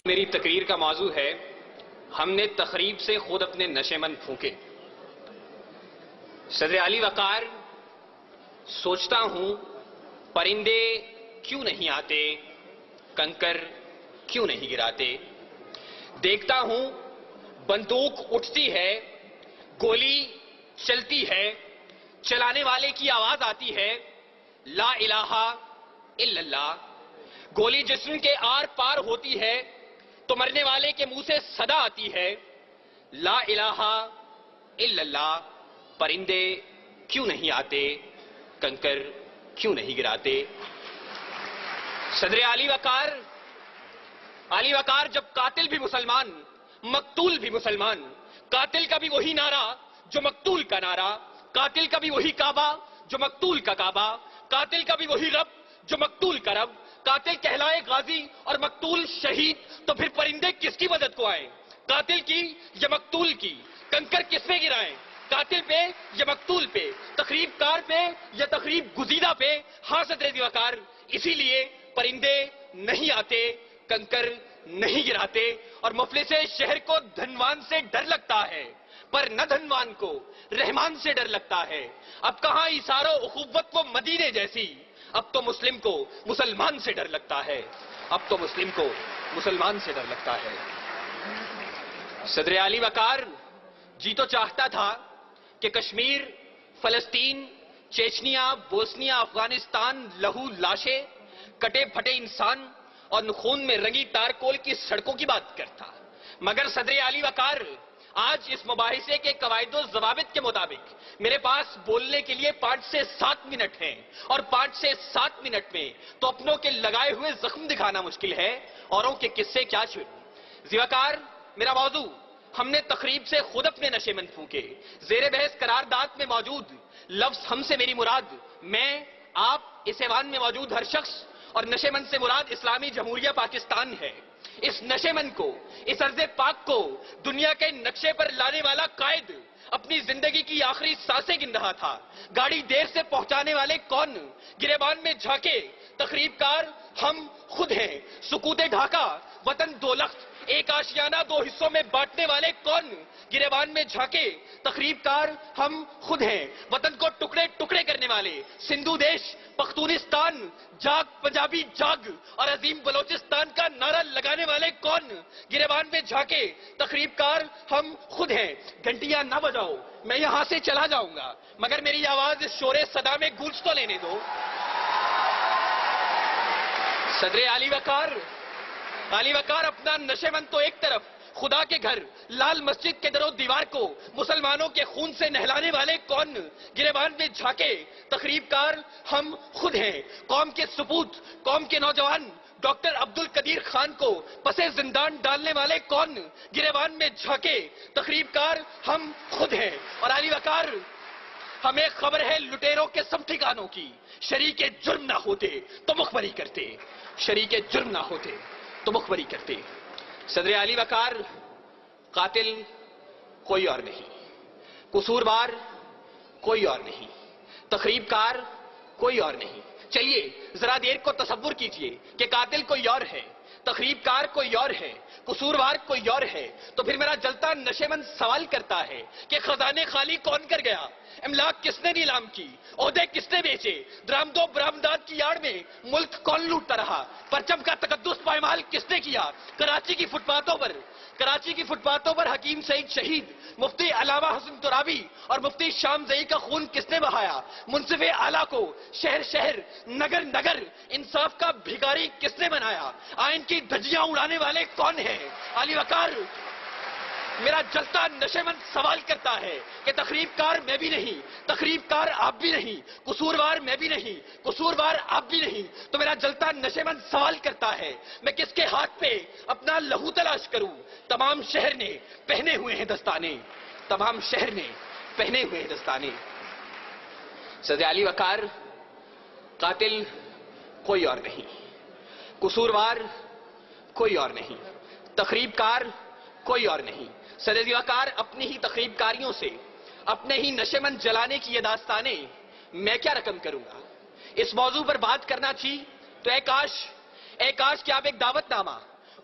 میری تقریر کا موضوع ہے ہم نے تخریب سے خود اپنے نشے مند پھونکے۔ صدر اعلی وقار، سوچتا ہوں پرندے کیوں نہیں آتے، کنکر کیوں نہیں گراتے۔ دیکھتا ہوں بندوق اٹھتی ہے، گولی چلتی ہے، چلانے والے کی آواز آتی ہے لا الہ الا اللہ۔ گولی جسم کے آر پار ہوتی ہے تو مرنے والے کے منہ سے صدا آتی ہے لا الہ الا اللہ۔ پرندے کیوں نہیں آتے، کنکر کیوں نہیں گراتے۔ صدر علی وقار جب قاتل بھی مسلمان، مقتول بھی مسلمان، قاتل کا بھی وہی نعرہ جو مقتول کا نعرہ، قاتل کا بھی وہی کعبہ جو مقتول کا کعبہ، قاتل کا بھی وہی رب جو مقتول کا رب، قاتل کہلائے غازی اور مقتول شہید، تو پھر پرندے کس کی مدد کو آئیں، قاتل کی یا مقتول کی؟ کنکر کس پہ گرائیں، قاتل پہ یا مقتول پہ، تخریب کار پہ یا تخریب گزیدہ پہ؟ ہاں صدر وقار، اسی لیے پرندے نہیں آتے، کنکر نہیں گراتے، اور مفلس شہر کو دھنوان سے ڈر لگتا ہے پر نہ دھنوان کو رحمان سے ڈر لگتا ہے۔ اب کہاں ایثار و اخوت و مدینے جیسی، اب تو مسلم کو مسلمان سے ڈر لگتا ہے، اب تو مسلم کو مسلمان سے ڈر لگتا ہے۔ صدر اعلی وقار، جی تو چاہتا تھا کہ کشمیر، فلسطین، چیچنیا، بوسنیا، افغانستان، لہو لاشیں، کٹے پھٹے انسان اور خون میں رنگی تارکول کی سڑکوں کی بات کرتا، مگر صدر اعلی وقار آج اس مباحثے کے قواعد و ضوابط کے مطابق میرے پاس بولنے کے لیے 5 سے 7 منٹ ہیں، اور 5 سے 7 منٹ میں تو اپنوں کے لگائے ہوئے زخم دکھانا مشکل ہے، اوروں کے قصے کیا چھوڑوں۔ ذوالفقار، میرا موضوع ہم نے تخریب سے خود اپنے نشے مند پھونکے۔ زیر بحث قرارداد میں موجود لفظ ہم سے میری مراد میں، آپ، اس ایوان میں موجود ہر شخص، اور نشے مند سے مراد اسلامی جمہوریہ پاکستان ہے۔ اس نشے مند کو، اس ارض پاک کو دنیا کے نقشے پر لانے والا قائد اپنی زندگی کی آخری سانسیں گن رہا تھا۔ گاڑی دیر سے پہنچانے والے کون، گریبان میں جھانکے تخریب کار ہم خود ہیں۔ سکوت ڈھاکہ وطن دو لخت، ایک آشیانہ 2 حصوں میں بانٹنے والے کون، گریبان میں جھانکے تخریب کار ہم خود ہیں۔ وطن کو ٹکڑے ٹکڑے کرنے والے سندھو دیش، پختونستان، جاگ پنجابی جاگ اور عظیم بلوچستان کا نعرہ لگانے والے کون، گریبان میں جھانکے تخریب کار ہم خود ہیں۔ گھنٹیاں نہ بجاؤ، میں یہاں سے چلا جاؤں گا، مگر میری آواز اس شور صدا میں گونج تو لینے دو۔ صدر علی وقار اپنا نشے مند تو ایک طرف، خدا کے گھر لال مسجد کے در و دیوار کو مسلمانوں کے خون سے نہلانے والے کون، گریبان میں جھانکے تخریب کار ہم خود ہیں۔ قوم کے سپوت، قوم کے نوجوان ڈاکٹر عبد القدیر خان کو پسے زندان ڈالنے والے کون، گریبان میں جھانکے تخریب کار ہم خود ہیں۔ اور علی وقار، ہمیں خبر ہے لٹیروں کے سب ٹھکانوں کی، شریک جرم نہ ہوتے تو مخبری کرتے، شریک جرم نہ ہوتے تو مخبری کرتے۔ صدر علی وقار، قاتل کوئی اور نہیں، قصوروار کوئی اور نہیں، تخریب کار کوئی اور نہیں۔ چلیے ذرا دیر کو تصور کیجئے کہ قاتل کوئی اور ہے، تخریب کار کوئی اور ہے، قصوروار کوئی اور ہے، تو پھر میرا جلتا نشے مند سوال کرتا ہے کہ خزانے خالی کون کر گیا، املاک کس نے نیلام کی، عہدے کس نے بیچے، درآمد و برآمدات کی آڑ میں ملک کون لوٹتا رہا، پرچم کا تقدس پائمال کس نے کیا، کراچی کی فٹ پاتھوں پر حکیم سعید شہید، مفتی علامہ حسن ترابی اور مفتی شام زئی کا خون کس نے بہایا، منصف اعلیٰ کو شہر شہر نگر نگر انصاف کا بھیکاری کس نے بنایا، آئین کی دھجیاں اڑانے والے کون ہیں؟ علی وقار، میرا جلتا نشے مند سوال کرتا ہے کہ تخریب کار میں بھی نہیں، تخریب کار آپ بھی نہیں، قصوروار میں بھی نہیں، قصوروار آپ بھی نہیں، تو میرا جلتا نشے مند سوال کرتا ہے میں کس کے ہاتھ پہ اپنا لہو تلاش کروں؟ تمام شہر نے پہنے ہوئے ہیں دستانے، تمام شہر نے پہنے ہوئے ہیں دستانے۔ صدر علی وقار، قاتل کوئی اور نہیں، قصوروار کوئی اور نہیں، تخریب کار کوئی اور نہیں۔ صدر وقار، اپنی ہی تخریب کاریوں سے، اپنے ہی نشے مند جلانے کی یہ داستانیں میں کیا رقم کروں گا؟ اس موضوع پر بات کرنا تھی تو اے کاش کہ آپ ایک دعوت نامہ